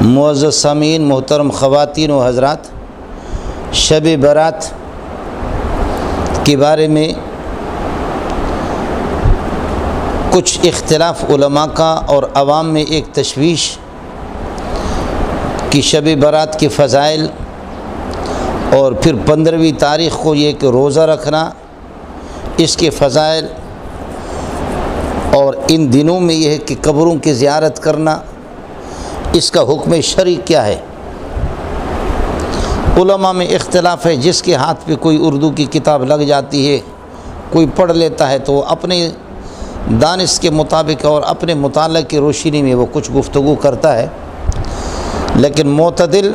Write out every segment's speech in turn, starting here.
معزز سامعین، محترم خواتین و حضرات، شب برات کے بارے میں کچھ اختلاف علماء کا اور عوام میں ایک تشویش کہ شب برات کے فضائل اور پھر 15ویں تاریخ کو یہ کہ روزہ رکھنا، اس کے فضائل، اور ان دنوں میں یہ ہے کہ قبروں کی زیارت کرنا، اس کا حکم شرعی کیا ہے۔ علماء میں اختلاف ہے، جس کے ہاتھ پہ کوئی اردو کی کتاب لگ جاتی ہے، کوئی پڑھ لیتا ہے تو وہ اپنے دانش کے مطابق اور اپنے مطالعہ کی روشنی میں وہ کچھ گفتگو کرتا ہے، لیکن معتدل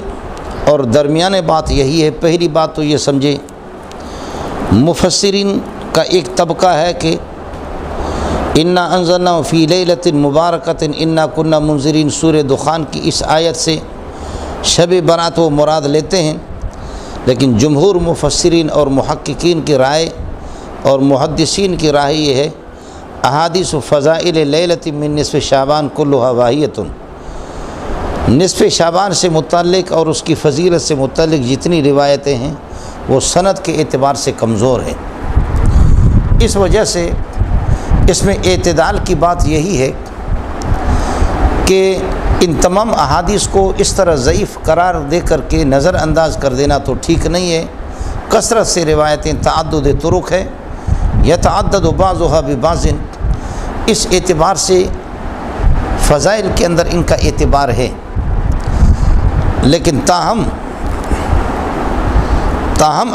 اور درمیانے بات یہی ہے۔ پہلی بات تو یہ سمجھے، مفسرین کا ایک طبقہ ہے کہ انا انزلنا فی لیلۃ مبارکۃ انا کنا منذرین، سورہ دخان کی اس آیت سے شب برات وہ مراد لیتے ہیں، لیکن جمہور مفسرین اور محققین کی رائے اور محدثین کی رائے یہ ہے، احادیث و فضائل لیلۃ من نصف شعبان کلھا واہیۃ، نصف شعبان سے متعلق اور اس کی فضیلت سے متعلق جتنی روایتیں ہیں وہ سند کے اعتبار سے کمزور ہیں۔ اس وجہ سے اس میں اعتدال کی بات یہی ہے کہ ان تمام احادیث کو اس طرح ضعیف قرار دے کر کے نظر انداز کر دینا تو ٹھیک نہیں ہے۔ کثرت سے روایتیں، تعدد طرق ہے، یتعدد بعضها ببعض، اس اعتبار سے فضائل کے اندر ان کا اعتبار ہے، لیکن تاہم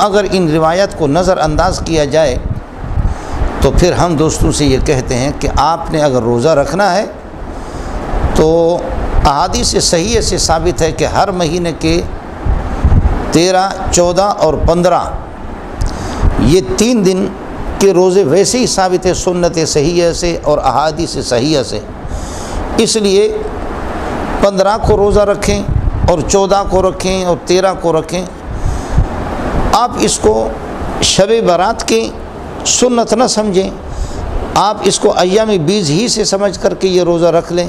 اگر ان روایت کو نظر انداز کیا جائے تو پھر ہم دوستوں سے یہ کہتے ہیں کہ آپ نے اگر روزہ رکھنا ہے تو احادیث صحیح سے ثابت ہے کہ ہر مہینے کے 13، 14 اور 15 یہ 3 دن کے روزے ویسے ہی ثابت ہے سنت صحیح سے اور احادیث صحیح سے، اس لیے 15 کو روزہ رکھیں اور 14 کو رکھیں اور 13 کو رکھیں۔ آپ اس کو شب برات کی سنت نہ سمجھیں، آپ اس کو ایام بیز ہی سے سمجھ کر کے یہ روزہ رکھ لیں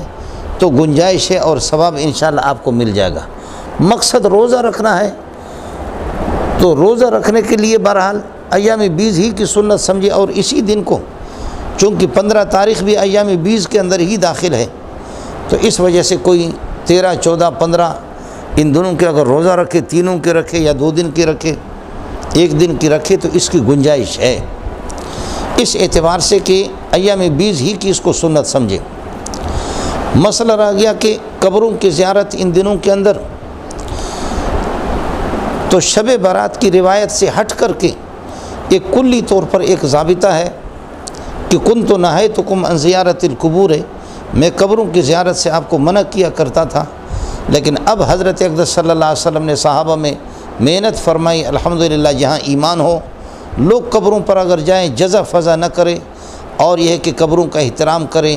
تو گنجائش ہے اور ثواب انشاءاللہ آپ کو مل جائے گا۔ مقصد روزہ رکھنا ہے تو روزہ رکھنے کے لیے بہرحال ایام بیز ہی کی سنت سمجھے، اور اسی دن کو چونکہ 15 تاریخ بھی ایام بیز کے اندر ہی داخل ہے، تو اس وجہ سے کوئی 13، 14، 15 ان دنوں کے اگر روزہ رکھے، تینوں کے رکھے یا 2 دن کی رکھے، 1 دن کی رکھے تو اس کی گنجائش ہے، اس اعتبار سے کہ ایام بیز ہی کی اس کو سنت سمجھے۔ مسئلہ رہ گیا کہ قبروں کی زیارت ان دنوں کے اندر، تو شب برات کی روایت سے ہٹ کر کے ایک کلی طور پر ایک ضابطہ ہے کہ کنت نہیتکم عن زیارت القبور، میں قبروں کی زیارت سے آپ کو منع کیا کرتا تھا، لیکن اب حضرت اقدس صلی اللہ علیہ وسلم نے صحابہ میں محنت فرمائی، الحمدللہ جہاں ایمان ہو لوگ قبروں پر اگر جائیں جزا فضا نہ کریں، اور یہ ہے کہ قبروں کا احترام کریں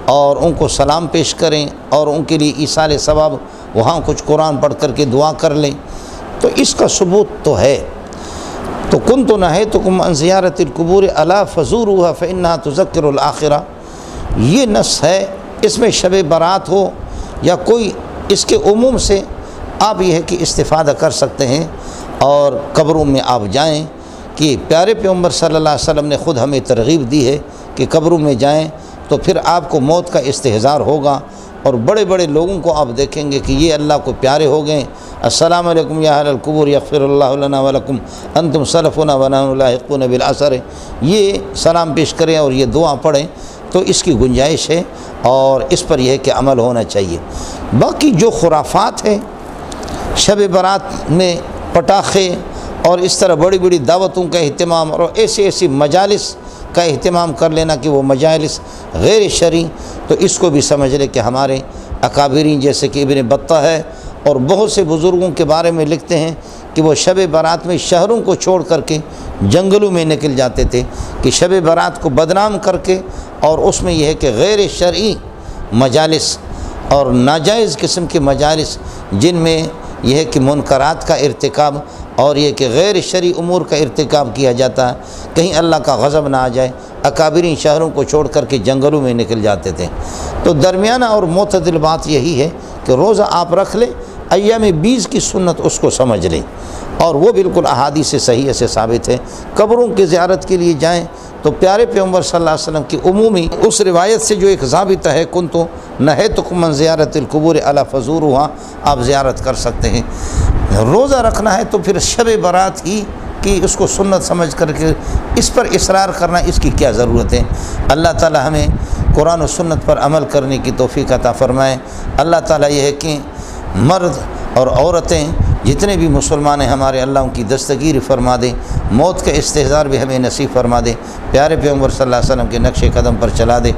اور ان کو سلام پیش کریں اور ان کے لیے ایصال ثواب وہاں کچھ قرآن پڑھ کر کے دعا کر لیں، تو اس کا ثبوت تو ہے۔ تو کنت نہیتکم عن زیارت القبور الا فزوروها فانها تذکر الاخرہ، یہ نص ہے، اس میں شب برات ہو یا کوئی، اس کے عموم سے آپ یہ ہے کہ استفادہ کر سکتے ہیں اور قبروں میں آپ جائیں، کہ پیارے پیغمبر صلی اللہ علیہ وسلم نے خود ہمیں ترغیب دی ہے کہ قبروں میں جائیں، تو پھر آپ کو موت کا استحضار ہوگا، اور بڑے بڑے لوگوں کو آپ دیکھیں گے کہ یہ اللہ کو پیارے ہو گئے۔ السلام علیکم یا اہل القبور یغفر اللہ لنا ولکم انتم سلفنا ونحن لاحقون بالعصر، یہ سلام پیش کریں اور یہ دعا پڑھیں، تو اس کی گنجائش ہے اور اس پر یہ ہے کہ عمل ہونا چاہیے۔ باقی جو خرافات ہیں شب برات میں، پٹاخے اور اس طرح بڑی بڑی دعوتوں کا اہتمام اور ایسی مجالس کا اہتمام کر لینا کہ وہ مجالس غیر شرعی، تو اس کو بھی سمجھ لے کہ ہمارے اکابرین جیسے کہ ابن بطہ ہے اور بہت سے بزرگوں کے بارے میں لکھتے ہیں کہ وہ شب برات میں شہروں کو چھوڑ کر کے جنگلوں میں نکل جاتے تھے، کہ شب برات کو بدنام کر کے، اور اس میں یہ ہے کہ غیر شرعی مجالس اور ناجائز قسم کے مجالس جن میں یہ ہے کہ منکرات کا ارتکاب اور یہ کہ غیر شرعی امور کا ارتکاب کیا جاتا ہے، کہیں اللہ کا غضب نہ آ جائے، اکابرین شہروں کو چھوڑ کر کے جنگلوں میں نکل جاتے تھے۔ تو درمیانہ اور معتدل بات یہی ہے کہ روزہ آپ رکھ لیں، ایام بیس کی سنت اس کو سمجھ لیں، اور وہ بالکل احادیث صحیح سے ثابت ہے۔ قبروں کی زیارت کے لیے جائیں تو پیارے پیغمبر صلی اللہ علیہ وسلم کی عمومی اس روایت سے جو ایک ضابطہ ہے، کنتو نہیتکم عن زیارت القبور الا فزوروہا، آپ زیارت کر سکتے ہیں۔ روزہ رکھنا ہے تو پھر شب برات ہی کی اس کو سنت سمجھ کر کے اس پر اصرار کرنا، اس کی کیا ضرورت ہے؟ اللہ تعالی ہمیں قرآن و سنت پر عمل کرنے کی توفیق عطا فرمائے۔ اللہ تعالی یہ ہے کہ مرد اور عورتیں جتنے بھی مسلمان ہیں ہمارے، اللہ ان کی دستگیر فرما دے، موت کا استحضار بھی ہمیں نصیب فرما دے، پیارے پیغمبر صلی اللہ علیہ وسلم کے نقش قدم پر چلا دے۔